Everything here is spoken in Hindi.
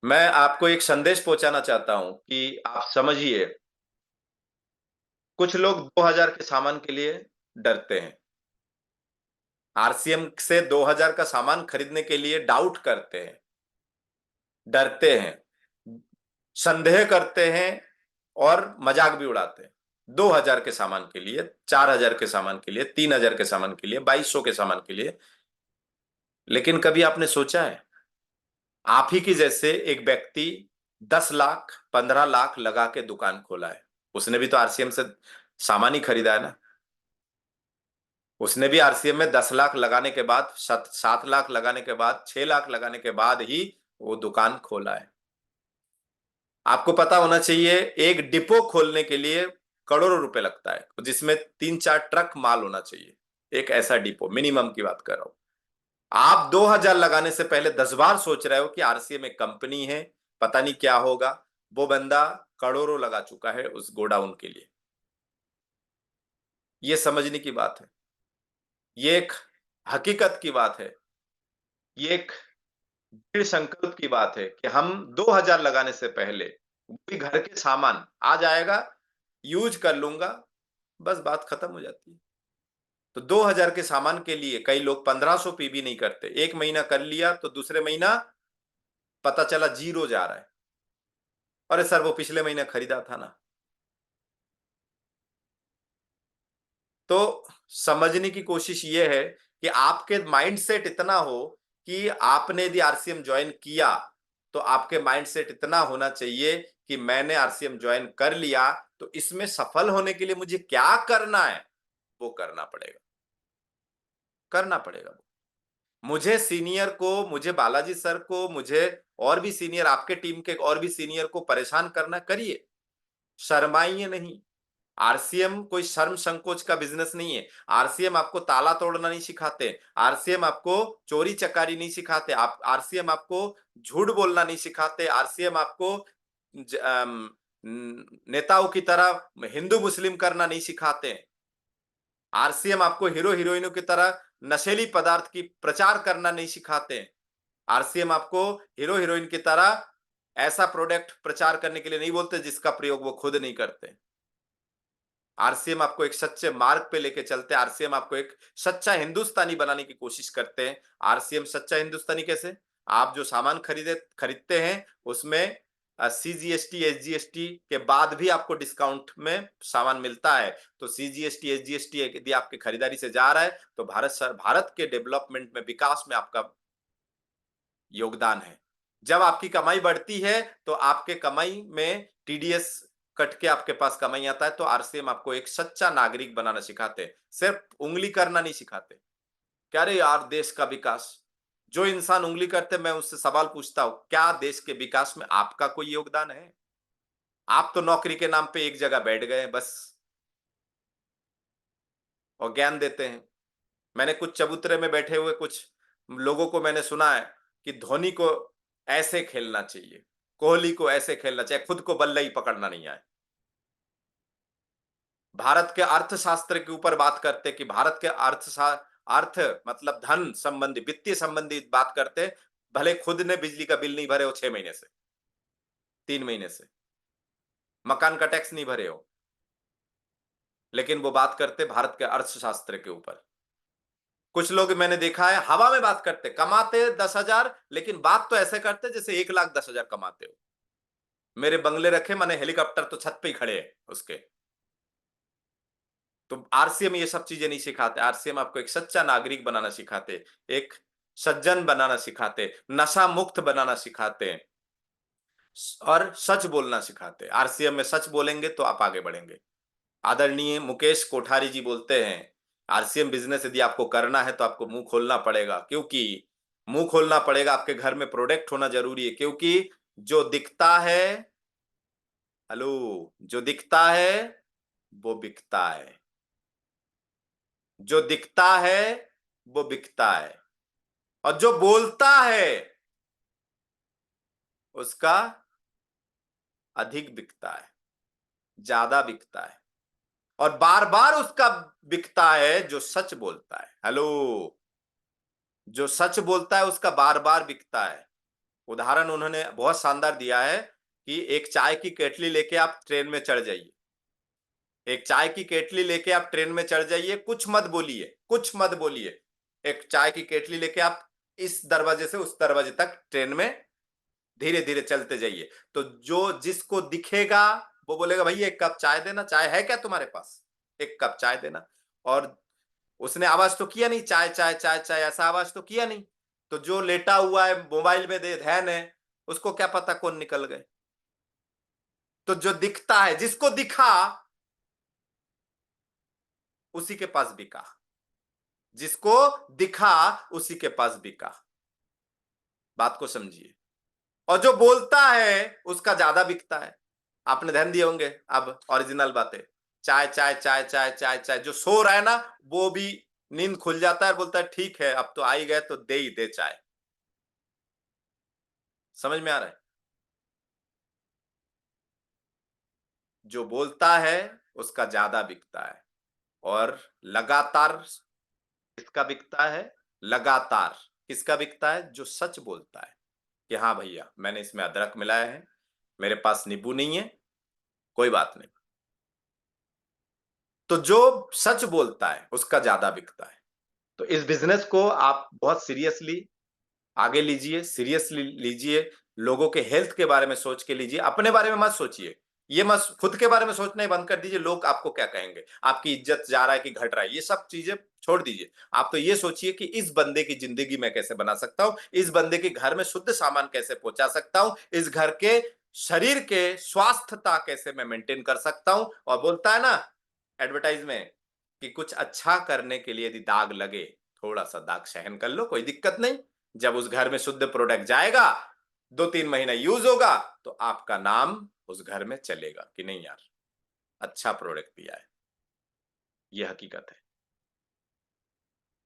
मैं आपको एक संदेश पहुंचाना चाहता हूं कि आप समझिए। कुछ लोग 2000 के सामान के लिए डरते हैं। आरसीएम से 2000 का सामान खरीदने के लिए डाउट करते हैं, डरते हैं, संदेह करते हैं और मजाक भी उड़ाते हैं। 2000 के सामान के लिए, 4000 के सामान के लिए, 3000 के सामान के लिए, 2200 के सामान के लिए। लेकिन कभी आपने सोचा है, आप ही की जैसे एक व्यक्ति 10 लाख 15 लाख लगा के दुकान खोला है। उसने भी तो आरसीएम से सामान ही खरीदा है ना। उसने भी आरसीएम में 10 लाख लगाने के बाद, 7 लाख लगाने के बाद, 6 लाख लगाने के बाद ही वो दुकान खोला है। आपको पता होना चाहिए, एक डिपो खोलने के लिए करोड़ों रुपए लगता है, जिसमें 3-4 ट्रक माल होना चाहिए। एक ऐसा डिपो मिनिमम की बात कर रहा हूं। आप 2000 लगाने से पहले 10 बार सोच रहे हो कि आरसीएम एक कंपनी है, पता नहीं क्या होगा। वो बंदा करोड़ों लगा चुका है उस गोडाउन के लिए। ये समझने की बात है। ये एक हकीकत की बात है। ये एक दृढ़ संकल्प की बात है कि हम 2000 लगाने से पहले भी घर के सामान आ जाएगा, यूज कर लूंगा, बस बात खत्म हो जाती है। तो 2000 के सामान के लिए कई लोग 1500 पीबी नहीं करते। एक महीना कर लिया तो दूसरे महीना पता चला जीरो जा रहा है। अरे सर, वो पिछले महीने खरीदा था ना। तो समझने की कोशिश ये है कि आपके माइंडसेट इतना हो कि आपने यदि आरसीएम ज्वाइन किया तो आपके माइंडसेट इतना होना चाहिए कि मैंने आरसीएम ज्वाइन कर लिया, तो इसमें सफल होने के लिए मुझे क्या करना है, वो करना पड़ेगा। करना पड़ेगा। मुझे सीनियर को, मुझे बालाजी सर को, मुझे और भी सीनियर, आपके टीम के और भी सीनियर को परेशान करना, करिए। शर्माइए नहीं। आरसीएम कोई शर्म संकोच का बिजनेस नहीं है। आरसीएम आपको ताला तोड़ना नहीं सिखाते। आरसीएम आपको चोरी चकारी नहीं सिखाते। आप आरसीएम आपको झूठ बोलना नहीं सिखाते। आरसीएम आपको नेताओं की तरह हिंदू मुस्लिम करना नहीं सिखाते। आरसीएम आपको हीरो हीरोइनों की तरह नशेली पदार्थ की प्रचार करना नहीं सिखाते। आरसीएम आपको हीरो हीरोइन की तरह ऐसा प्रोडक्ट प्रचार करने के लिए नहीं बोलते जिसका प्रयोग वो खुद नहीं करते। आरसीएम आपको एक सच्चे मार्ग पे लेके चलते हैं। आरसीएम आपको एक सच्चा हिंदुस्तानी बनाने की कोशिश करते हैं। आरसीएम सच्चा हिंदुस्तानी कैसे? आप जो सामान खरीदते हैं उसमें सीजीएसटी एसजीएसटी के बाद भी आपको डिस्काउंट में सामान मिलता है। तो सीजीएसटी एसजीएसटी यदि आपके खरीदारी से जा रहा है तो भारत के डेवलपमेंट में, विकास में आपका योगदान है। जब आपकी कमाई बढ़ती है तो आपके कमाई में टीडीएस कट के आपके पास कमाई आता है। तो आरसीएम आपको एक सच्चा नागरिक बनाना सिखाते हैं, सिर्फ उंगली करना नहीं सिखाते। क्या रे यार, देश का विकास। जो इंसान उंगली करते, मैं उससे सवाल पूछता हूं, क्या देश के विकास में आपका कोई योगदान है? आप तो नौकरी के नाम पे एक जगह बैठ गए बस, और ज्ञान देते हैं। मैंने कुछ चबूतरे में बैठे हुए कुछ लोगों को मैंने सुना है कि धोनी को ऐसे खेलना चाहिए, कोहली को ऐसे खेलना चाहिए, खुद को बल्ले ही पकड़ना नहीं आए। भारत के अर्थशास्त्र के ऊपर बात करते कि भारत के अर्थ मतलब धन संबंधी, वित्तीय संबंधी बात करते, भले खुद ने बिजली का बिल नहीं भरे हो 6 महीने से, 3 महीने से, मकान का टैक्स नहीं भरे हो, लेकिन वो बात करते भारत के अर्थशास्त्र के ऊपर। कुछ लोग मैंने देखा है हवा में बात करते, कमाते 10,000, लेकिन बात तो ऐसे करते जैसे 1,10,000 कमाते हो। मेरे बंगले रखे, मैंने हेलीकॉप्टर तो छत पे ही खड़े हैं उसके। तो आरसीएम ये सब चीजें नहीं सिखाते। आरसीएम आपको एक सच्चा नागरिक बनाना सिखाते, एक सज्जन बनाना सिखाते, नशा मुक्त बनाना सिखाते हैं और सच बोलना सिखाते हैं। आरसीएम में सच बोलेंगे तो आप आगे बढ़ेंगे। आदरणीय मुकेश कोठारी जी बोलते हैं, आरसीएम बिजनेस यदि आपको करना है तो आपको मुंह खोलना पड़ेगा। क्योंकि मुंह खोलना पड़ेगा, आपके घर में प्रोडक्ट होना जरूरी है। क्योंकि जो दिखता है, हेलो, जो दिखता है वो बिकता है। जो दिखता है वो बिकता है, और जो बोलता है उसका अधिक बिकता है, ज्यादा बिकता है, और बार बार उसका बिकता है जो सच बोलता है। हेलो, जो सच बोलता है उसका बार बार बिकता है। उदाहरण उन्होंने बहुत शानदार दिया है कि एक चाय की केटली लेके आप ट्रेन में चढ़ जाइए, एक चाय की केटली लेके आप ट्रेन में चढ़ जाइए, कुछ मत बोलिए, कुछ मत बोलिए। एक चाय की केटली लेके आप इस दरवाजे से उस दरवाजे तक ट्रेन में धीरे धीरे चलते जाइए। तो जो जिसको दिखेगा वो बोलेगा भैया एक कप चाय देना, चाय है क्या तुम्हारे पास, एक कप चाय देना। और उसने आवाज तो किया नहीं, चाय चाय चाय चाय, ऐसा आवाज तो किया नहीं। तो जो लेटा हुआ है मोबाइल में दे ध्यान है, उसको क्या पता कौन निकल गए। तो जो दिखता है, जिसको दिखा उसी के पास बिका, जिसको दिखा उसी के पास बिका। बात को समझिए। और जो बोलता है उसका ज्यादा बिकता है। आपने ध्यान दिए होंगे। अब ओरिजिनल बातें, चाय चाय चाय चाय चाय चाय, जो सो रहा है ना वो भी नींद खुल जाता है, बोलता है ठीक है अब तो आ ही गए तो दे ही दे चाय। समझ में आ रहा है। जो बोलता है उसका ज्यादा बिकता है। और लगातार किसका बिकता है, लगातार किसका बिकता है, जो सच बोलता है कि हाँ भैया मैंने इसमें अदरक मिलाया है, मेरे पास नींबू नहीं है, कोई बात नहीं। तो जो सच बोलता है उसका ज्यादा बिकता है। तो इस बिजनेस को आप बहुत सीरियसली आगे लीजिए, सीरियसली लीजिए। लोगों के हेल्थ के बारे में सोच के लीजिए, अपने बारे में मत सोचिए। ये मत, खुद के बारे में सोचना ही बंद कर दीजिए, लोग आपको क्या कहेंगे, आपकी इज्जत जा रहा है कि घट रहा है, ये सब चीजें छोड़ दीजिए। आप तो ये सोचिए कि इस बंदे की जिंदगी मैं कैसे बना सकता हूं, इस बंदे के घर में शुद्ध सामान कैसे पहुंचा सकता हूं, इस घर के शरीर के स्वास्थ्यता कैसे मैं मेंटेन कर सकता हूं। और बोलता है ना एडवर्टाइज में कि कुछ अच्छा करने के लिए यदि दाग लगे, थोड़ा सा दाग सहन कर लो, कोई दिक्कत नहीं। जब उस घर में शुद्ध प्रोडक्ट जाएगा, 2-3 महीना यूज होगा, तो आपका नाम उस घर में चलेगा कि नहीं यार अच्छा प्रोडक्ट दिया है। यह हकीकत है।